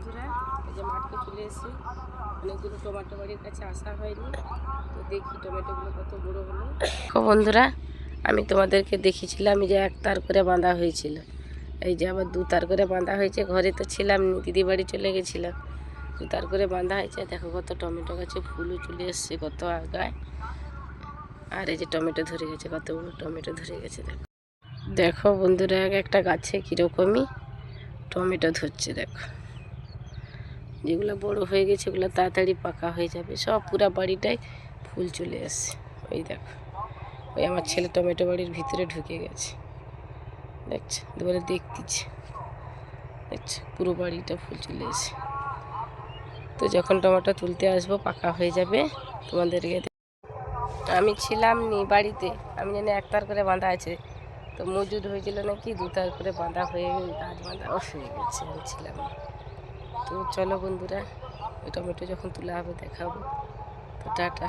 বন্ধুরা, এই যে মাঠে চলে এসেছি। অনেকগুলো টমেটো বাড়ির কাছে আসা হয়নি, তো দেখি টমেটোগুলো কত বড় হলো। বন্ধুরা, আমি তোমাদেরকে দেখিয়েছিলাম যে এক তার করে বাঁধা হয়েছিল, এই যে আবার 2 তার করে বাঁধা হয়েছে। ঘরে তো ছিলাম, দিদি বাড়ি চলে গেছিলাম। 2 তার করে বাঁধা হয়েছে। দেখো কত টমেটো গাছে ফুলও চলে এসছে, কত আগায়। আর এই যে টমেটো ধরে গেছে, কত বড় টমেটো ধরে গেছে। দেখো দেখো বন্ধুরা, একটা গাছে কীরকমই টমেটো ধরছে। দেখো, যেগুলো বড় হয়ে গেছে ওগুলো তাড়াতাড়ি পাকা হয়ে যাবে। সব পুরা বাড়িটাই ফুল চলে আসছে। ওই দেখো, ওই আমার ছেলে টমেটো বাড়ির ভিতরে ঢুকে গেছে, দেখছে, দুবারে দেখতেছে, দেখছে পুরো বাড়িটা ফুল চলে এসে। তো যখন টমেটো তুলতে আসবো পাকা হয়ে যাবে তোমাদেরকে। আমি ছিলাম নি বাড়িতে, আমি জানি 1 তার করে বাঁধা আছে, তো মজুদ হয়েছিল নাকি 2 তার করে বাঁধা হয়ে গাছ বাঁধাও হয়ে গেছে। আমি ছিলাম না। তো চলো বন্ধুরা, ওই টমেটো যখন তোলা হবে দেখাবো। তো টাটা।